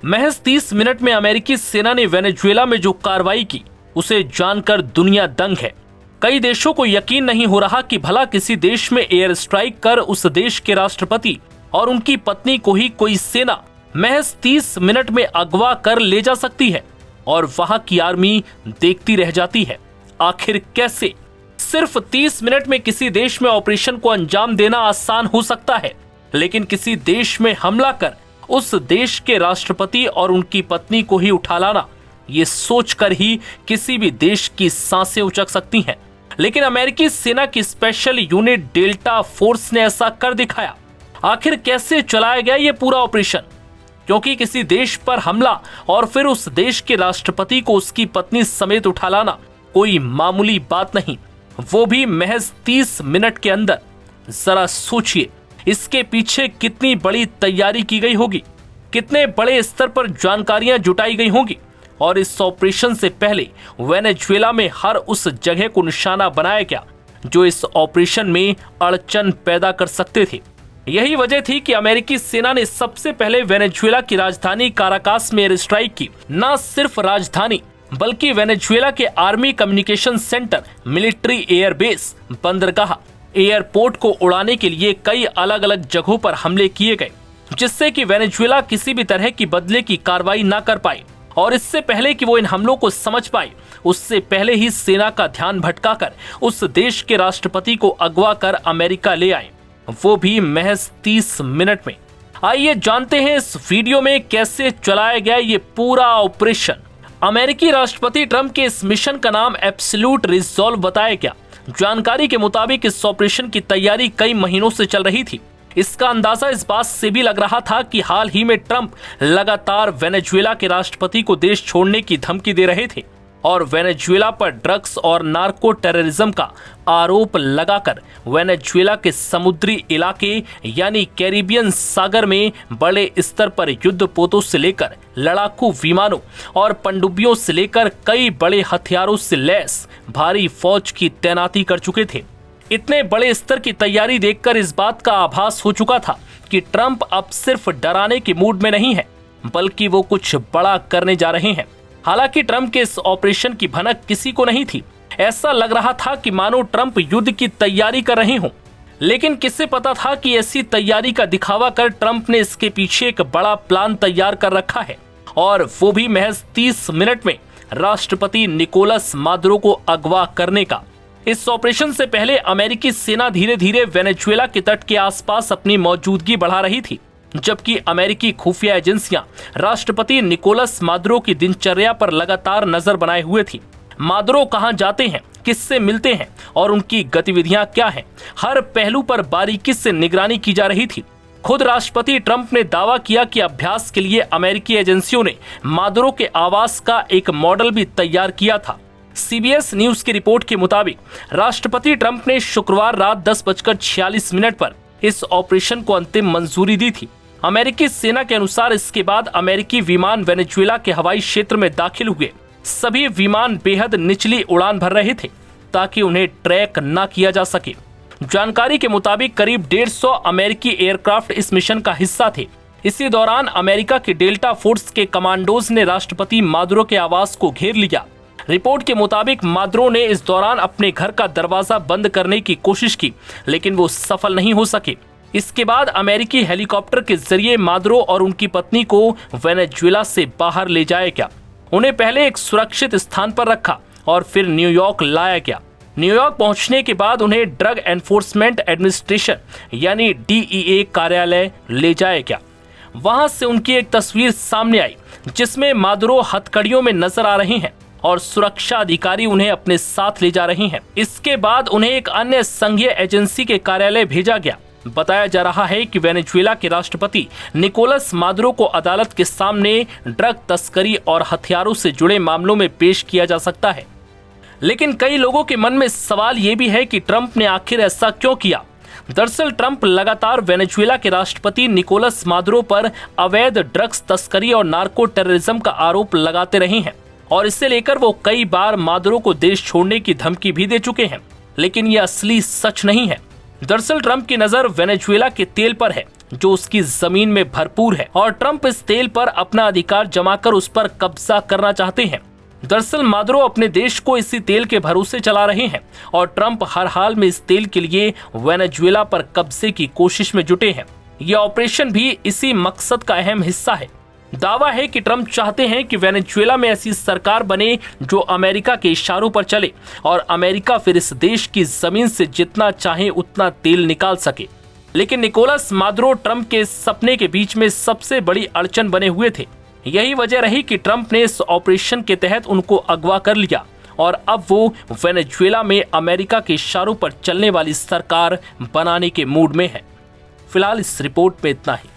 महज 30 मिनट में अमेरिकी सेना ने वेनेजुएला में जो कार्रवाई की उसे जानकर दुनिया दंग है। कई देशों को यकीन नहीं हो रहा कि भला किसी देश में एयर स्ट्राइक कर उस देश के राष्ट्रपति और उनकी पत्नी को ही कोई सेना महज 30 मिनट में अगवा कर ले जा सकती है और वहां की आर्मी देखती रह जाती है। आखिर कैसे? सिर्फ 30 मिनट में किसी देश में ऑपरेशन को अंजाम देना आसान हो सकता है, लेकिन किसी देश में हमला कर उस देश के राष्ट्रपति और उनकी पत्नी को ही उठा लाना, ये सोचकर ही किसी भी देश की सांसें उचक सकती हैं। लेकिन अमेरिकी सेना की स्पेशल यूनिट डेल्टा फोर्स ने ऐसा कर दिखाया। आखिर कैसे चलाया गया ये पूरा ऑपरेशन? क्योंकि किसी देश पर हमला और फिर उस देश के राष्ट्रपति को उसकी पत्नी समेत उठा लाना कोई मामूली बात नहीं, वो भी महज 30 मिनट के अंदर। जरा सोचिए, इसके पीछे कितनी बड़ी तैयारी की गई होगी, कितने बड़े स्तर पर जानकारियां जुटाई गई होंगी। और इस ऑपरेशन से पहले वेनेजुएला में हर उस जगह को निशाना बनाया गया जो इस ऑपरेशन में अड़चन पैदा कर सकते थे। यही वजह थी कि अमेरिकी सेना ने सबसे पहले वेनेजुएला की राजधानी काराकास में एयर स्ट्राइक की। न सिर्फ राजधानी बल्कि वेनेजुएला के army communication centre, military airbase, बंदरगाह, एयरपोर्ट को उड़ाने के लिए कई अलग अलग जगहों पर हमले किए गए, जिससे कि वेनेजुएला किसी भी तरह की बदले की कार्रवाई न कर पाए। और इससे पहले कि वो इन हमलों को समझ पाए, उससे पहले ही सेना का ध्यान भटकाकर उस देश के राष्ट्रपति को अगवा कर अमेरिका ले आए, वो भी महज 30 मिनट में। आइए जानते हैं इस वीडियो में कैसे चलाया गया ये पूरा ऑपरेशन। अमेरिकी राष्ट्रपति ट्रंप के इस मिशन का नाम एब्सोल्यूट रिजॉल्व बताया गया। जानकारी के मुताबिक इस ऑपरेशन की तैयारी कई महीनों से चल रही थी। इसका अंदाजा इस बात से भी लग रहा था कि हाल ही में ट्रंप लगातार वेनेजुएला के राष्ट्रपति को देश छोड़ने की धमकी दे रहे थे और वेनेजुएला पर ड्रग्स और नार्को टेररिज्म का आरोप लगाकर वेनेजुएला के समुद्री इलाके यानी कैरिबियन सागर में बड़े स्तर पर युद्धपोतों से लेकर लड़ाकू विमानों और पनडुब्बियों से लेकर कई बड़े हथियारों से लैस भारी फौज की तैनाती कर चुके थे। इतने बड़े स्तर की तैयारी देखकर इस बात का आभास हो चुका था कि ट्रंप अब सिर्फ डराने के मूड में नहीं है, बल्कि वो कुछ बड़ा करने जा रहे हैं। हालांकि ट्रंप के इस ऑपरेशन की भनक किसी को नहीं थी। ऐसा लग रहा था कि मानो ट्रंप युद्ध की तैयारी कर रहे हों। लेकिन किसे पता था कि ऐसी तैयारी का दिखावा कर ट्रंप ने इसके पीछे एक बड़ा प्लान तैयार कर रखा है, और वो भी महज 30 मिनट में राष्ट्रपति निकोलस मादुरो को अगवा करने का। इस ऑपरेशन से पहले अमेरिकी सेना धीरे धीरे वेनेजुएला के तट के आसपास अपनी मौजूदगी बढ़ा रही थी, जबकि अमेरिकी खुफिया एजेंसियां राष्ट्रपति निकोलस मादुरो की दिनचर्या पर लगातार नजर बनाए हुए थी। मादुरो कहां जाते हैं, किससे मिलते हैं और उनकी गतिविधियां क्या हैं, हर पहलू पर बारीकी से निगरानी की जा रही थी। खुद राष्ट्रपति ट्रंप ने दावा किया कि अभ्यास के लिए अमेरिकी एजेंसियों ने मादुरो के आवास का एक मॉडल भी तैयार किया था। CBS न्यूज की रिपोर्ट के मुताबिक राष्ट्रपति ट्रंप ने शुक्रवार रात 10:46 पर इस ऑपरेशन को अंतिम मंजूरी दी थी। अमेरिकी सेना के अनुसार इसके बाद अमेरिकी विमान वेनेजुएला के हवाई क्षेत्र में दाखिल हुए। सभी विमान बेहद निचली उड़ान भर रहे थे ताकि उन्हें ट्रैक न किया जा सके। जानकारी के मुताबिक करीब 150 अमेरिकी एयरक्राफ्ट इस मिशन का हिस्सा थे। इसी दौरान अमेरिका के डेल्टा फोर्स के कमांडोज ने राष्ट्रपति मादुरो के आवास को घेर लिया। रिपोर्ट के मुताबिक मादुरो ने इस दौरान अपने घर का दरवाजा बंद करने की कोशिश की, लेकिन वो सफल नहीं हो सके। इसके बाद अमेरिकी हेलीकॉप्टर के जरिए मादुरो और उनकी पत्नी को वेनेजुएला से बाहर ले जाया गया। उन्हें पहले एक सुरक्षित स्थान पर रखा और फिर न्यूयॉर्क लाया गया। न्यूयॉर्क पहुंचने के बाद उन्हें ड्रग एनफोर्समेंट एडमिनिस्ट्रेशन यानी DEA कार्यालय ले जाया गया। वहां से उनकी एक तस्वीर सामने आई जिसमें मादुरो हथकड़ियों में नजर आ रहे हैं और सुरक्षा अधिकारी उन्हें अपने साथ ले जा रहे हैं। इसके बाद उन्हें एक अन्य संघीय एजेंसी के कार्यालय भेजा गया। बताया जा रहा है कि वेनेजुएला के राष्ट्रपति निकोलस मादुरो को अदालत के सामने ड्रग तस्करी और हथियारों से जुड़े मामलों में पेश किया जा सकता है। लेकिन कई लोगों के मन में सवाल ये भी है कि ट्रंप ने आखिर ऐसा क्यों किया। दरअसल ट्रंप लगातार वेनेजुएला के राष्ट्रपति निकोलस मादुरो पर अवैध ड्रग्स तस्करी और नार्को टेररिज्म का आरोप लगाते रहे हैं और इसे लेकर वो कई बार मादुरो को देश छोड़ने की धमकी भी दे चुके हैं। लेकिन ये असली सच नहीं है, दरअसल ट्रंप की नजर वेनेजुएला के तेल पर है, जो उसकी जमीन में भरपूर है, और ट्रंप इस तेल पर अपना अधिकार जमाकर उस पर कब्जा करना चाहते हैं। दरअसल मादुरो अपने देश को इसी तेल के भरोसे चला रहे हैं और ट्रंप हर हाल में इस तेल के लिए वेनेजुएला पर कब्जे की कोशिश में जुटे हैं। यह ऑपरेशन भी इसी मकसद का अहम हिस्सा है। दावा है कि ट्रंप चाहते हैं कि वेनेजुएला में ऐसी सरकार बने जो अमेरिका के इशारों पर चले और अमेरिका फिर इस देश की जमीन से जितना चाहे उतना तेल निकाल सके। लेकिन निकोलस मादुरो ट्रंप के सपने के बीच में सबसे बड़ी अड़चन बने हुए थे। यही वजह रही कि ट्रंप ने इस ऑपरेशन के तहत उनको अगवा कर लिया और अब वो वेनेजुएला में अमेरिका के इशारों पर चलने वाली सरकार बनाने के मूड में है। फिलहाल इस रिपोर्ट में इतना ही।